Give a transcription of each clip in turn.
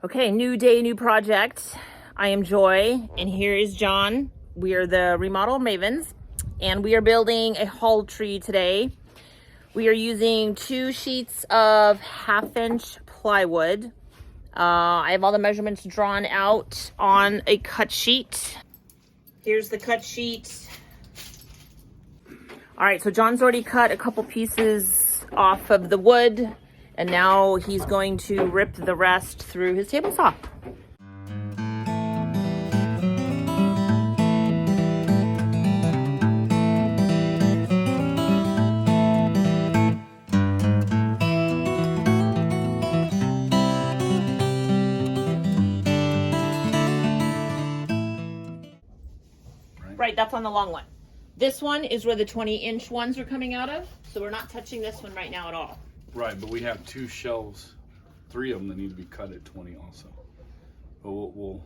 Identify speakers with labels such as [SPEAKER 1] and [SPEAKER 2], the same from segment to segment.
[SPEAKER 1] Okay, new day, new project. I am Joy, and here is John. We are the Remodel Mavens, and we are building a hall tree today. We are using 2 sheets of 1/2-inch plywood. I have all the measurements drawn out on a cut sheet. Here's the cut sheet. All right, so John's already cut a couple pieces off of the wood, and now he's going to rip the rest through his table saw. Right, that's on the long one. This one is where the 20-inch ones are coming out of, so we're not touching this one right now at all.
[SPEAKER 2] Right, but we have 2 shelves, 3 of them that need to be cut at 20 also. But we'll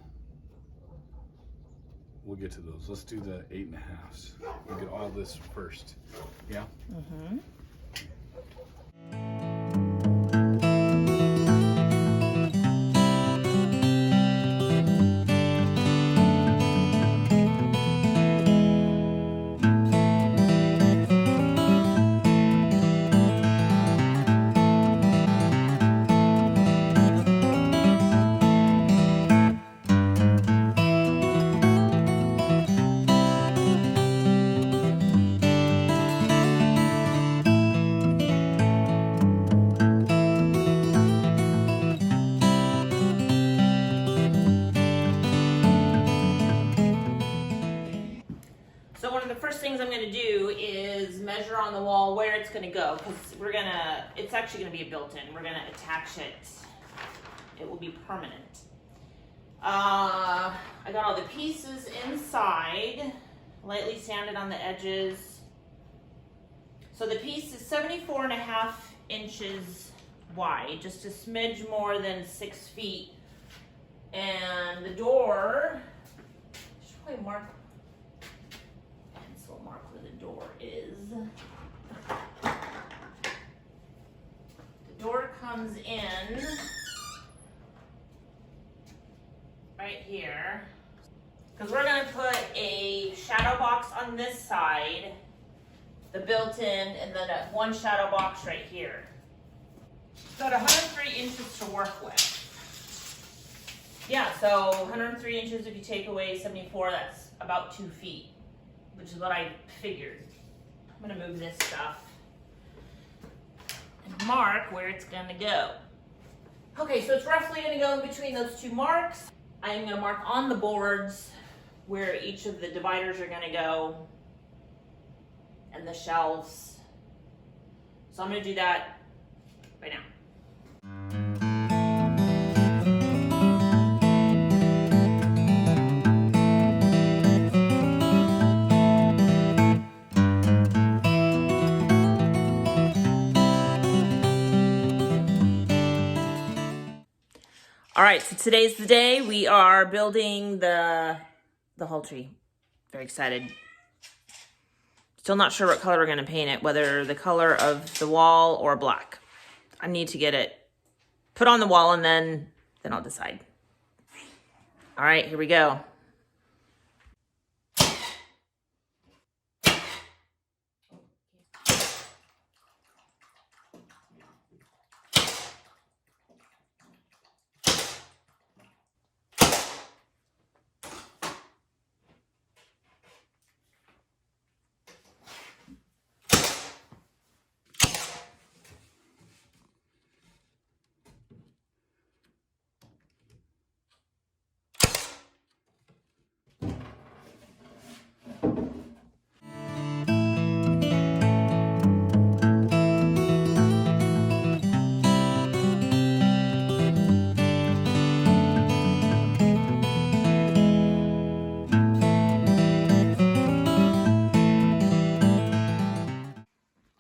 [SPEAKER 2] get to those. Let's do the 8.5s. We'll get all this first. Yeah?
[SPEAKER 1] Mm-hmm. So one of the first things I'm going to do is measure on the wall where it's going to go, because it's actually going to be a built-in. We're going to attach it. It will be permanent. I got all the pieces inside, lightly sanded on the edges. So the piece is 74.5 inches wide, just a smidge more than 6 feet. And the door, I should probably mark where the door is. The door comes in right here, because we're going to put a shadow box on this side, the built-in, and then one shadow box right here. Got 103 inches to work with. Yeah, so 103 inches, if you take away 74, that's about 2 feet. Which is what I figured. I'm gonna move this stuff and mark where it's gonna go. Okay, so it's roughly gonna go in between those 2 marks. I am gonna mark on the boards where each of the dividers are gonna go and the shelves. So I'm gonna do that right now. All right, so today's the day. We are building the hall tree. Very excited. Still not sure what color we're gonna paint it, whether the color of the wall or black. I need to get it put on the wall, and then I'll decide. All right, here we go.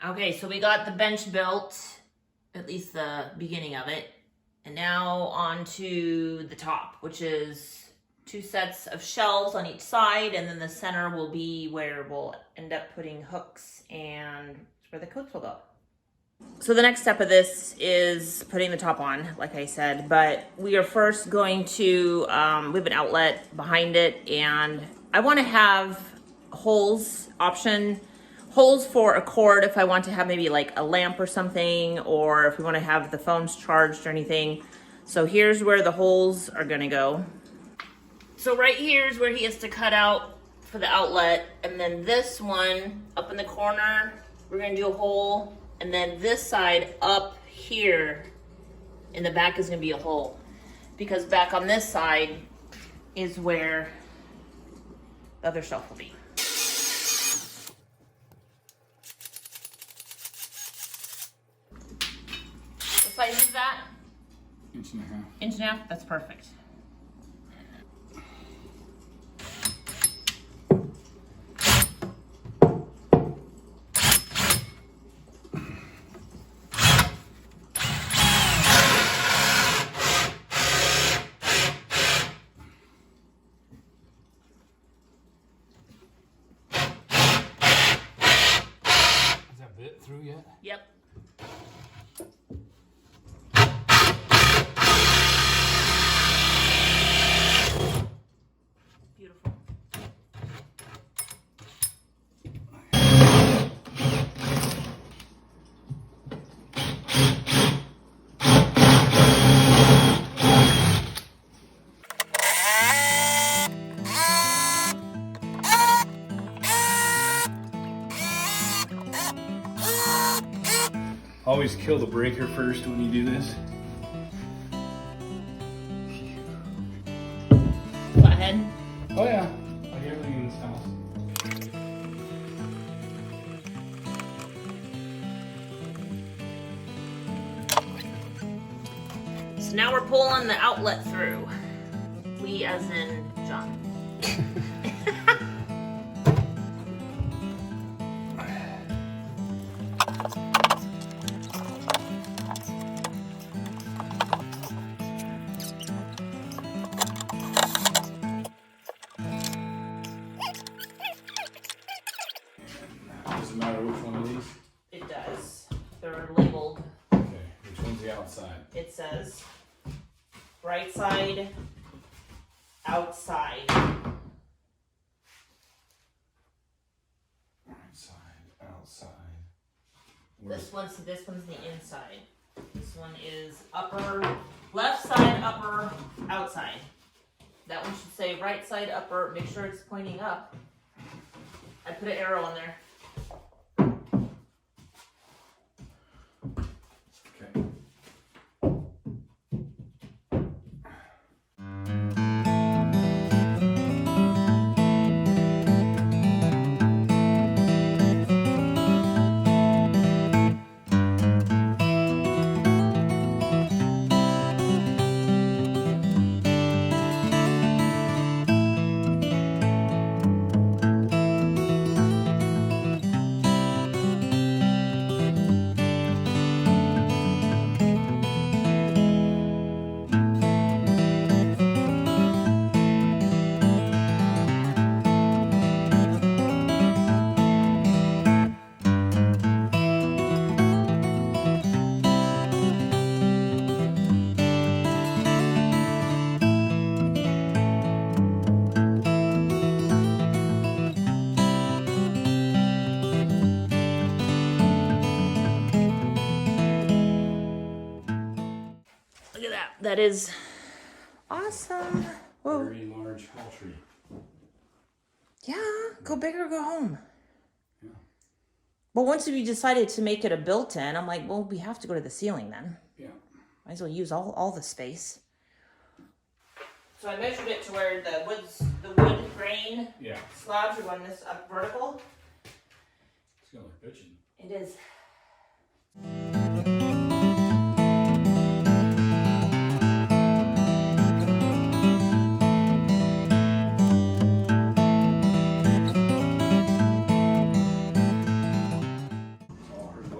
[SPEAKER 1] Okay, so we got the bench built, at least the beginning of it, and now on to the top, which is 2 sets of shelves on each side, and then the center will be where we'll end up putting hooks, and where the coats will go. So the next step of this is putting the top on, like I said, but we are first going to, we have an outlet behind it, and I want to have holes holes for a cord if I want to have maybe like a lamp or something, or if we want to have the phones charged or anything. So here's where the holes are gonna go. So right here is where he has to cut out for the outlet, and then this one up in the corner, we're gonna do a hole. And then this side up here in the back is gonna be a hole, because back on this side is where the other shelf will be. What size is that?
[SPEAKER 2] 1.5 inches.
[SPEAKER 1] 1.5 inches? That's perfect.
[SPEAKER 2] Through yet?
[SPEAKER 1] Yep. Beautiful.
[SPEAKER 2] Always kill the breaker first when you do this.
[SPEAKER 1] Flathead.
[SPEAKER 2] Oh yeah, like everything in this house.
[SPEAKER 1] So now we're pulling the outlet through. We as in John.
[SPEAKER 2] Doesn't matter which one of these?
[SPEAKER 1] It does. They're labeled.
[SPEAKER 2] Okay, which one's the outside?
[SPEAKER 1] It says right side, outside.
[SPEAKER 2] Right side, outside.
[SPEAKER 1] This one's the inside. This one is upper, left side, upper, outside. That one should say right side, upper. Make sure it's pointing up. I put an arrow on there.
[SPEAKER 2] Okay.
[SPEAKER 1] Look at that. That is awesome. Whoa.
[SPEAKER 2] Very large hall tree.
[SPEAKER 1] Yeah, go big or go home.
[SPEAKER 2] Yeah.
[SPEAKER 1] But once we decided to make it a built-in, I'm like, well, we have to go to the ceiling then.
[SPEAKER 2] Yeah.
[SPEAKER 1] Might as well use all the space. So I measured it to where the wood grain slabs are going this up vertical.
[SPEAKER 2] It's gonna look bitchin'.
[SPEAKER 1] It is.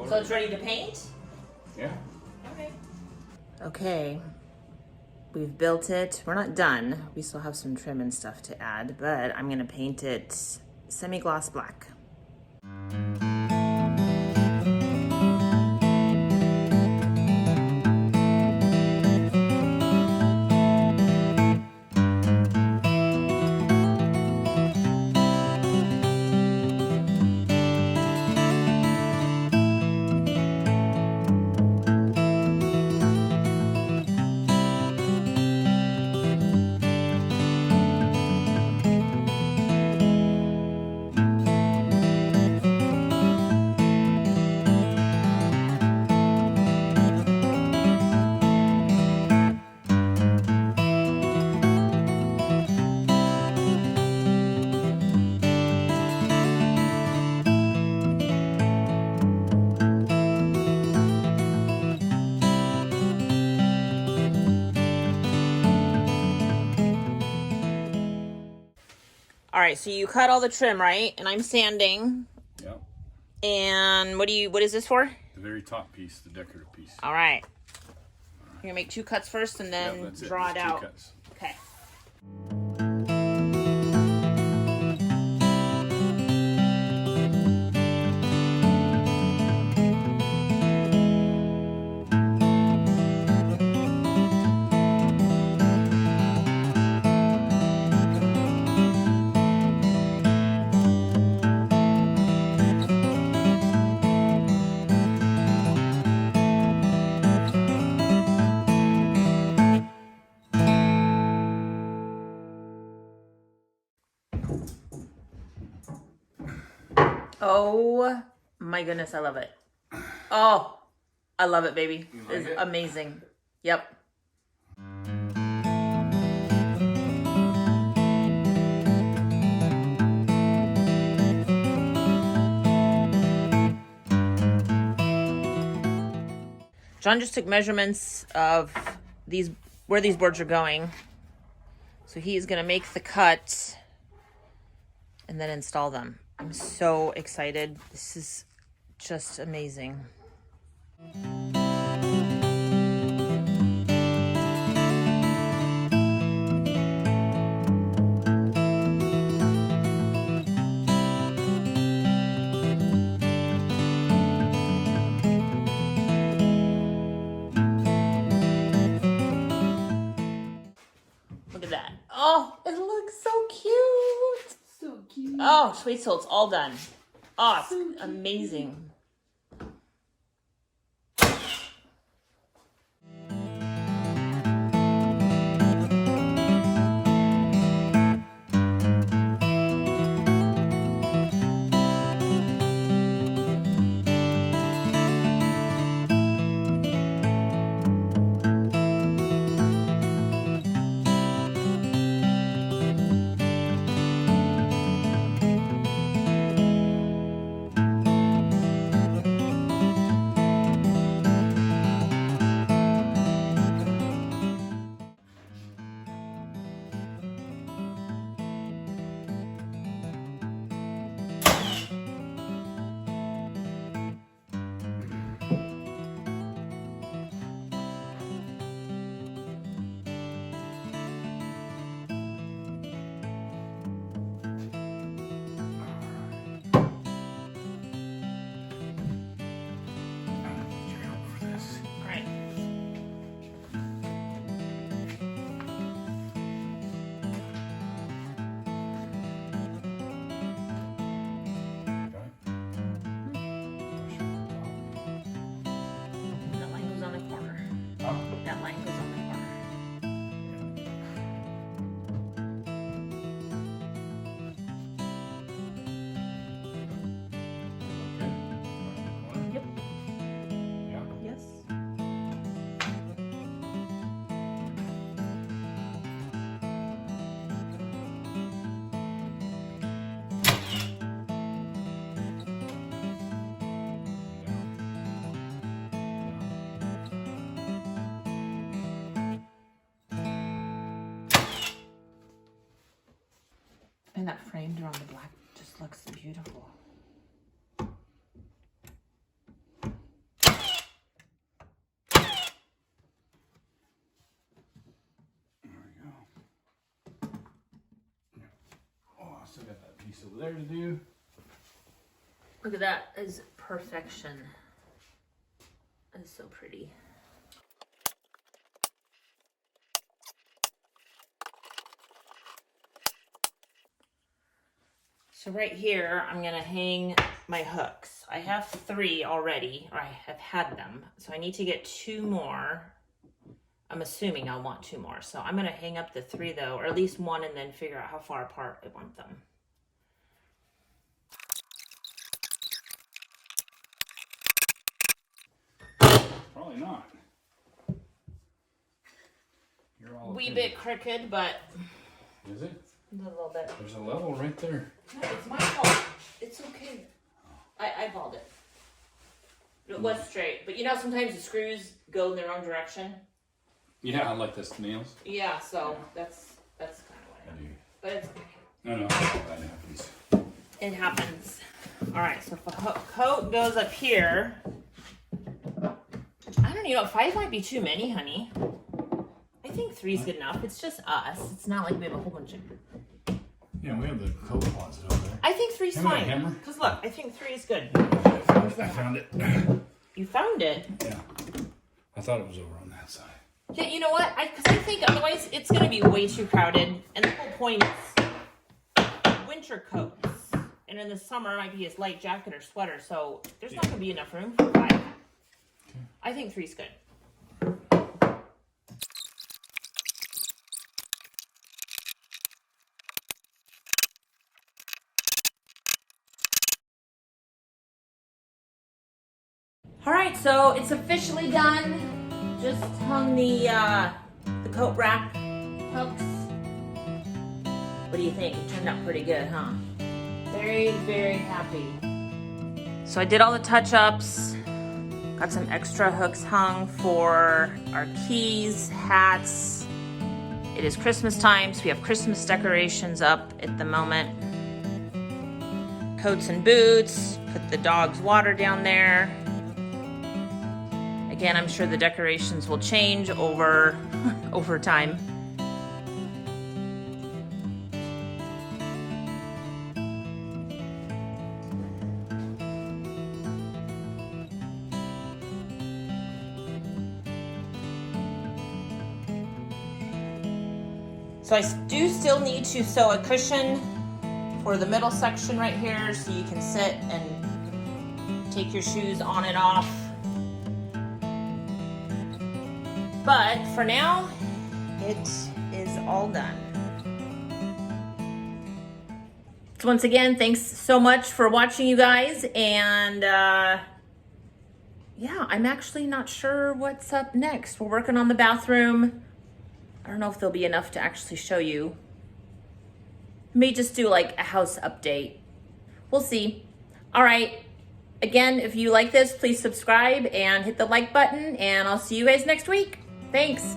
[SPEAKER 1] So it's ready to paint?
[SPEAKER 2] Yeah.
[SPEAKER 1] Okay. Okay. We've built it. We're not done. We still have some trim and stuff to add, but I'm gonna paint it semi-gloss black. All right, so you cut all the trim, right? And I'm sanding.
[SPEAKER 2] Yep.
[SPEAKER 1] And what is this for?
[SPEAKER 2] The very top piece, the decorative piece.
[SPEAKER 1] All right. You're gonna make 2 cuts first and then
[SPEAKER 2] That's
[SPEAKER 1] draw it
[SPEAKER 2] Just
[SPEAKER 1] out.
[SPEAKER 2] 2 cuts.
[SPEAKER 1] Okay. Oh my goodness, I love it. Oh, I love it, baby. It's amazing. Yep. John just took measurements of where these boards are going. So he's gonna make the cut and then install them. I'm so excited. This is just amazing. Look at that. Oh, it looks so cute.
[SPEAKER 3] So cute.
[SPEAKER 1] Oh, wait till it's all done. Oh, it's so amazing. Right. That line goes on the corner. That line goes on the corner. Yep.
[SPEAKER 2] Yeah.
[SPEAKER 1] Yes. And that framed around the black just looks beautiful.
[SPEAKER 2] There we go. Oh, I still got that piece over there to do.
[SPEAKER 1] Look at that. That is perfection. That is so pretty. So right here, I'm gonna hang my hooks. I have 3 already, or I have had them. So I need to get 2 more. I'm assuming I'll want 2 more. So I'm gonna hang up the 3 though, or at least 1, and then figure out how far apart I want them.
[SPEAKER 2] Probably not. You're all
[SPEAKER 1] Wee
[SPEAKER 2] okay.
[SPEAKER 1] bit crooked, but
[SPEAKER 2] Is it?
[SPEAKER 1] a little bit.
[SPEAKER 2] There's a level right there.
[SPEAKER 1] No, it's my fault. It's okay. I eyeballed it. It was straight, but you know sometimes the screws go in their own direction.
[SPEAKER 2] Yeah, I like the nails.
[SPEAKER 1] Yeah, so that's kind of what
[SPEAKER 2] I
[SPEAKER 1] I
[SPEAKER 2] do.
[SPEAKER 1] But it's okay.
[SPEAKER 2] No, that happens.
[SPEAKER 1] It happens. All right, so if the coat goes up here, I don't know, 5 might be too many, honey. I think 3's good enough. It's just us. It's not like we have a whole bunch of...
[SPEAKER 2] Yeah, we have the coat closet over there.
[SPEAKER 1] I think 3's
[SPEAKER 2] Have you got a
[SPEAKER 1] fine.
[SPEAKER 2] hammer?
[SPEAKER 1] Because look, I think 3 is good.
[SPEAKER 2] I found it.
[SPEAKER 1] You found it?
[SPEAKER 2] Yeah. I thought it was over on that side.
[SPEAKER 1] Yeah, you know what? Because I think otherwise it's going to be way too crowded. And the whole point is winter coats. And in the summer, it might be his light jacket or sweater. So there's not going to be enough room for 5. Okay. I think 3's good. All right, so it's officially done. Just hung the coat rack hooks. What do you think? It turned out pretty good, huh? Very, very happy. So I did all the touch-ups. Got some extra hooks hung for our keys, hats. It is Christmas time, so we have Christmas decorations up at the moment. Coats and boots. Put the dog's water down there. Again, I'm sure the decorations will change over time. So I do still need to sew a cushion for the middle section right here so you can sit and take your shoes on and off. But for now, it is all done. So once again, thanks so much for watching, you guys. And yeah, I'm actually not sure what's up next. We're working on the bathroom. I don't know if there'll be enough to actually show you. May just do like a house update. We'll see. All right. Again, if you like this, please subscribe and hit the like button, and I'll see you guys next week. Thanks.